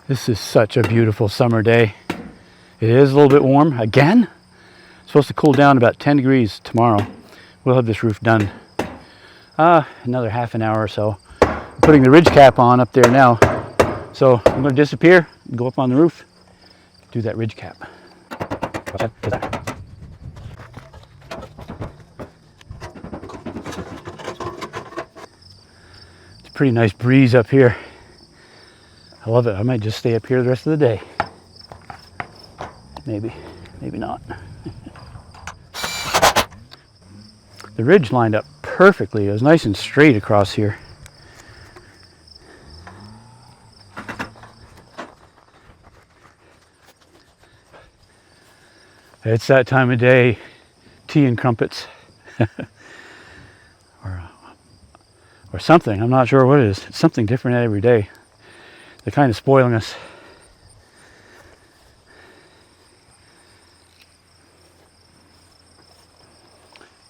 This is such a beautiful summer day. It is a little bit warm again. It's supposed to cool down about 10 degrees tomorrow. We'll have this roof done another half an hour or so. I'm putting the ridge cap on up there now. So I'm going to disappear, go up on the roof, do that ridge cap. It's a pretty nice breeze up here. I love it. I might just stay up here the rest of the day. Maybe not. The ridge lined up perfectly. It was nice and straight across here. It's that time of day, tea and crumpets. or something. I'm not sure what it is. It's something different every day. They're kind of spoiling us.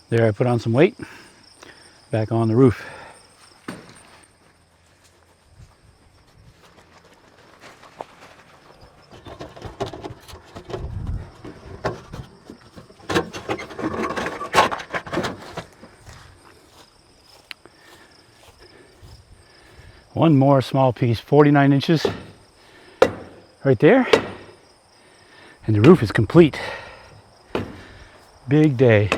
There, I put on some weight. Back on the roof. One more small piece, 49 inches right there, and the roof is complete. Big day.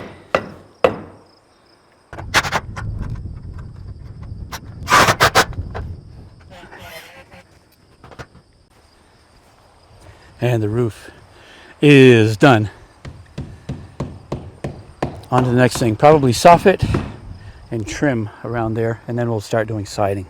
And the roof is done. On to the next thing, probably soffit and trim around there, and then we'll start doing siding.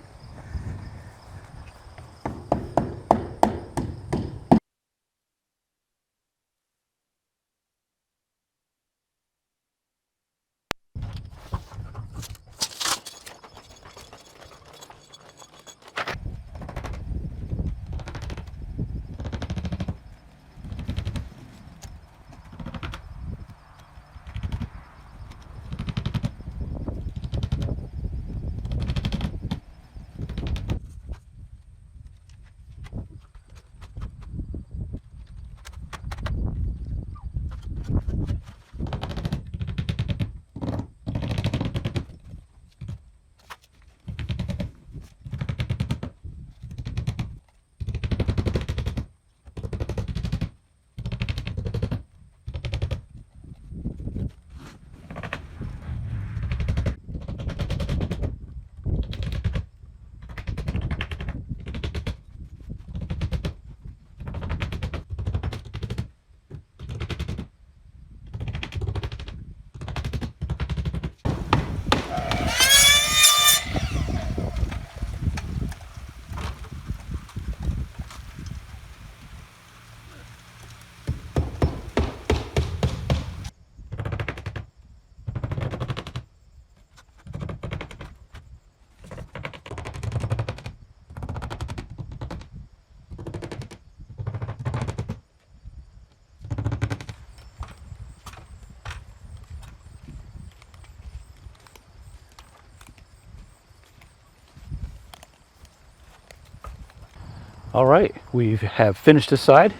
All right, we have finished this side.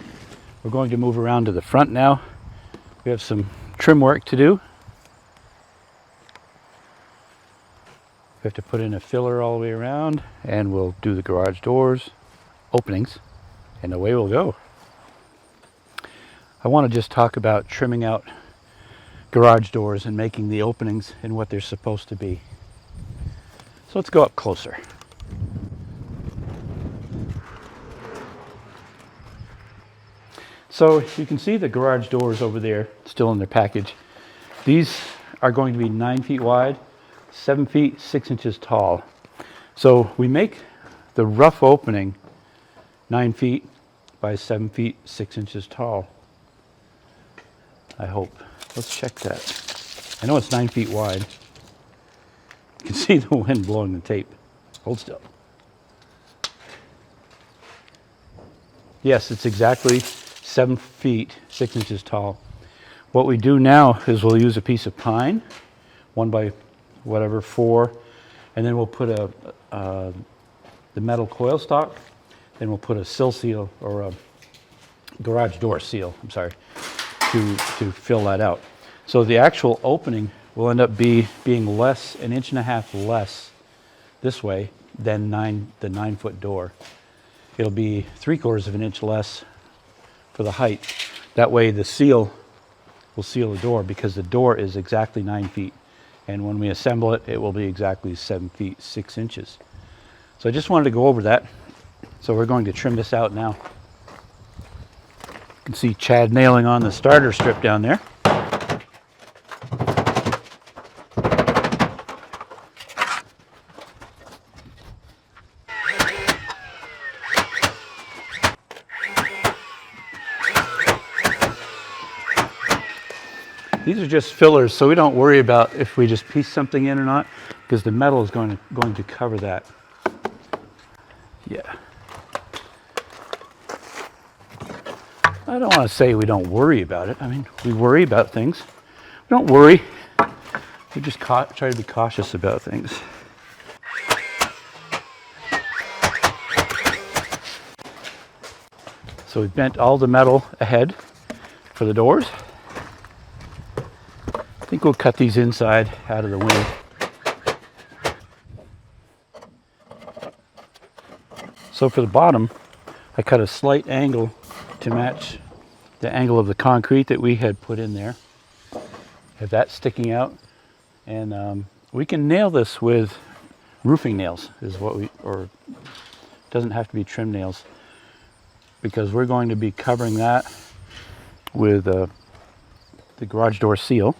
We're going to move around to the front now. We have some trim work to do. We have to put in a filler all the way around, and we'll do the garage doors, openings, and away we'll go. I want to just talk about trimming out garage doors and making the openings in what they're supposed to be. So let's go up closer. So you can see the garage doors over there still in their package. These are going to be 9 feet wide, 7 feet 6 inches tall. So we make the rough opening 9 feet by 7 feet 6 inches tall. I hope. Let's check that. I know it's 9 feet wide. You can see the wind blowing the tape. Hold still. Yes, it's exactly 7 feet 6 inches tall. What we do now is we'll use a piece of pine, 1 by whatever 4, and then we'll put the metal coil stock Then we'll put a sill seal or a garage door seal, I'm sorry, to fill that out. So the actual opening will end up being less, 1.5 inches less this way than the 9-foot door. It'll be 3/4 of an inch less for the height. That way the seal will seal the door, because the door is exactly 9 feet. And when we assemble it, it will be exactly 7 feet 6 inches. So I just wanted to go over that. So we're going to trim this out now. You can see Chad nailing on the starter strip down there. These are just fillers, so we don't worry about if we just piece something in or not, because the metal is going to cover that. Yeah. I don't want to say we don't worry about it. I mean, we worry about things. We don't worry. We just try to be cautious about things. So we've bent all the metal ahead for the doors. I think we'll cut these inside out of the wind. So for the bottom, I cut a slight angle to match the angle of the concrete that we had put in there. Have that sticking out, and we can nail this with roofing nails, or doesn't have to be trim nails, because we're going to be covering that with the garage door seal,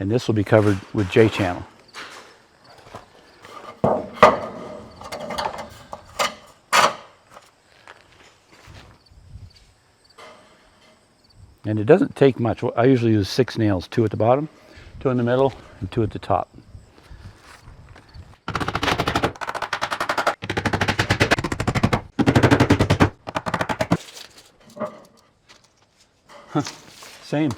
and this will be covered with J-channel. And it doesn't take much. I usually use 6 nails, 2 at the bottom, 2 in the middle, and 2 at the top. Huh. Same.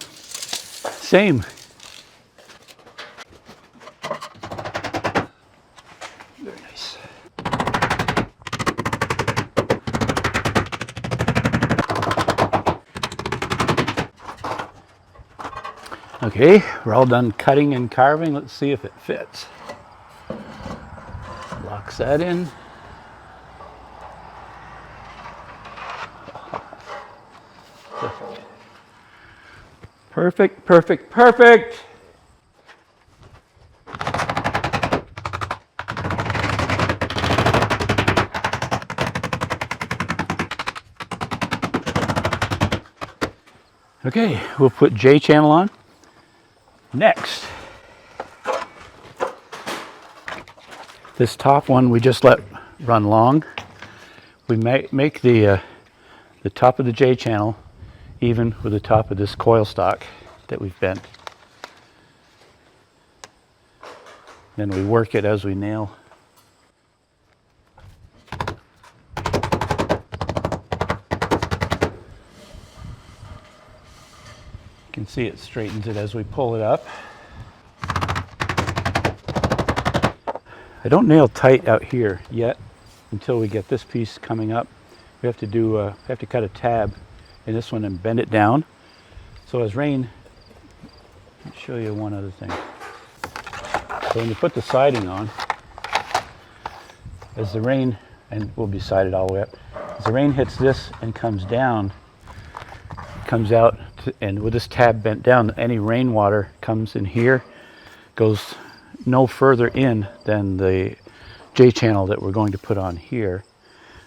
Very nice. Okay, we're all done cutting and carving. Let's see if it fits. Locks that in. Perfect, perfect, perfect. Okay, we'll put J-channel on. Next, this top one we just let run long. We make the top of the J-channel even with the top of this coil stock that we've bent. Then we work it as we nail. You can see it straightens it as we pull it up. I don't nail tight out here yet until we get this piece coming up. We have to cut a tab in this one and bend it down. So as rain, let me show you one other thing. So when you put the siding on, as the rain, and we'll be sided all the way up, as the rain hits this and comes down, it comes out, and with this tab bent down, any rainwater comes in here, goes no further in than the J-channel that we're going to put on here.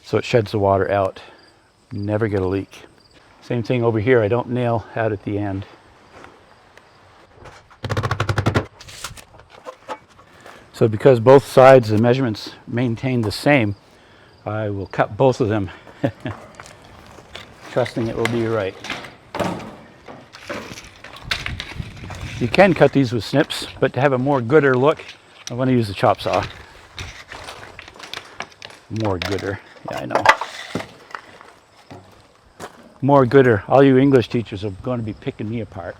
So it sheds the water out. Never get a leak. Same thing over here, I don't nail out at the end. So because both sides, the measurements maintain the same, I will cut both of them, trusting it will be right. You can cut these with snips, but to have a more gooder look, I want to use the chop saw. More gooder, yeah, I know. More gooder. All you English teachers are going to be picking me apart.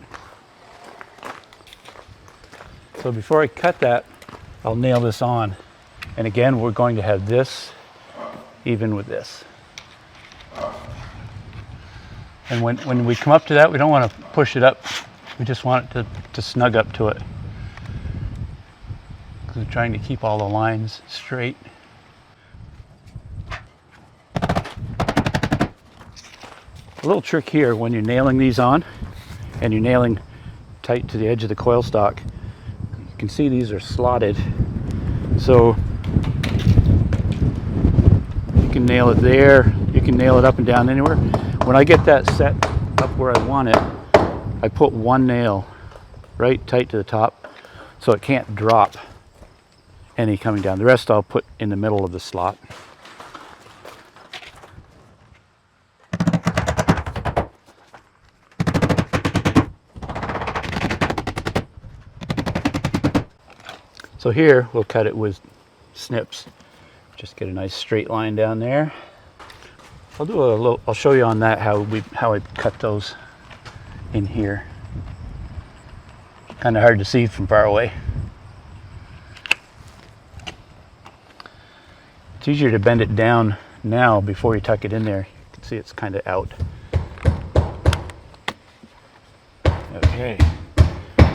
So before I cut that, I'll nail this on. And again, we're going to have this even with this. And when we come up to that, we don't want to push it up. We just want it to snug up to it. Because we're trying to keep all the lines straight. A little trick here when you're nailing these on and you're nailing tight to the edge of the coil stock. You can see these are slotted. So you can nail it there. You can nail it up and down anywhere. When I get that set up where I want it, I put one nail right tight to the top so it can't drop any coming down. The rest I'll put in the middle of the slot. So here we'll cut it with snips. Just get a nice straight line down there. I'll show you on that how I cut those in here. Kind of hard to see from far away. It's easier to bend it down now before you tuck it in there. You can see it's kind of out. Okay.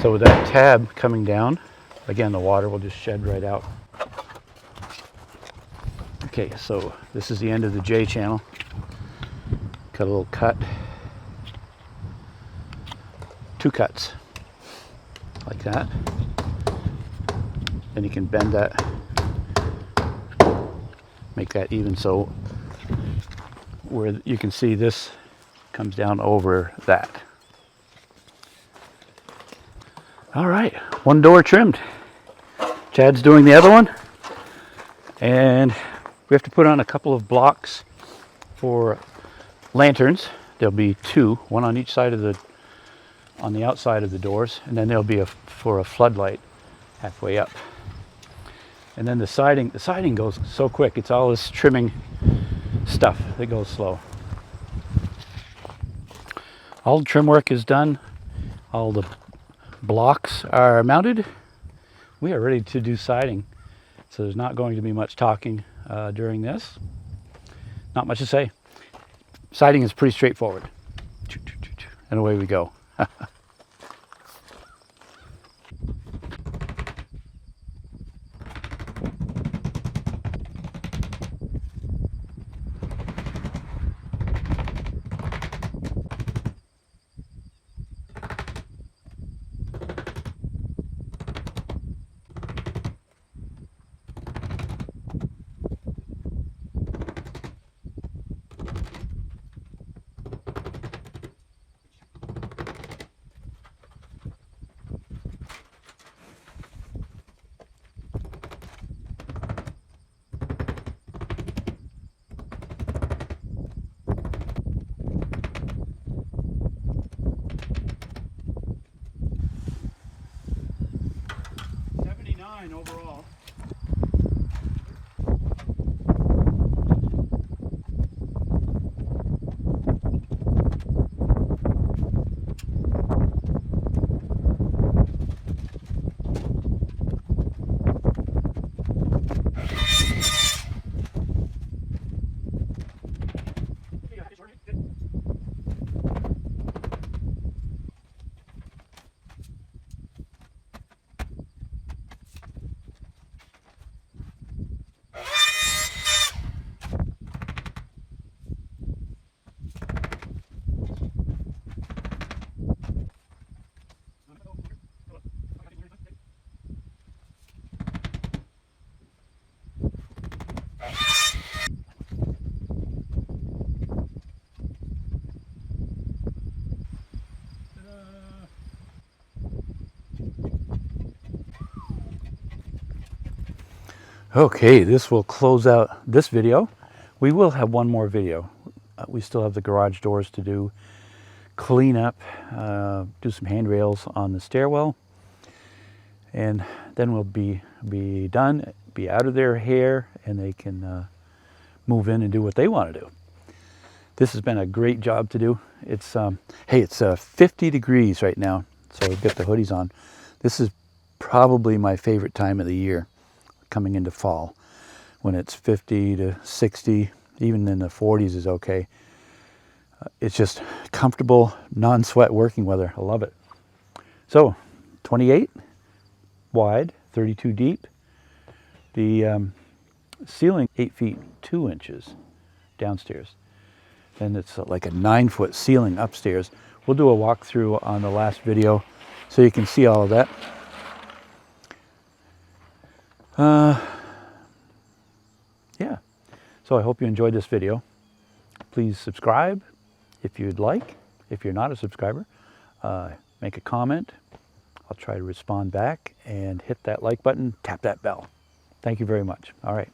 So with that tab coming down, again the water will just shed right out. Okay, so this is the end of the J channel. Cut a little cut. 2 cuts. Like that. Then you can bend that. Make that even so where you can see this comes down over that. All right, one door trimmed. Chad's doing the other one. And we have to put on a couple of blocks for lanterns. There'll be 2, one on each side of on the outside of the doors, and then there'll be for a floodlight halfway up. And then the siding goes so quick. It's all this trimming stuff that goes slow. All the trim work is done. All the blocks are mounted. We are ready to do siding. So there's not going to be much talking during this. Not much to say. Siding is pretty straightforward. And away we go. Overall. Okay, this will close out this video. We will have one more video. We still have the garage doors to do, clean up, do some handrails on the stairwell, and then we'll be done, be out of their hair, and they can move in and do what they want to do. This has been a great job to do. It's hey, it's 50 degrees right now, so we've got the hoodies on. This is probably my favorite time of the year, coming into fall, when it's 50 to 60, even in the 40s is okay. It's just comfortable, non-sweat working weather. I love it. So 28 wide, 32 deep. The ceiling 8 feet 2 inches downstairs. And it's like a 9-foot ceiling upstairs. We'll do a walkthrough on the last video so you can see all of that. Yeah, so I hope you enjoyed this video. Please subscribe if you'd like. If you're not a subscriber, make a comment. I'll try to respond back, and hit that like button, tap that bell. Thank you very much. All right.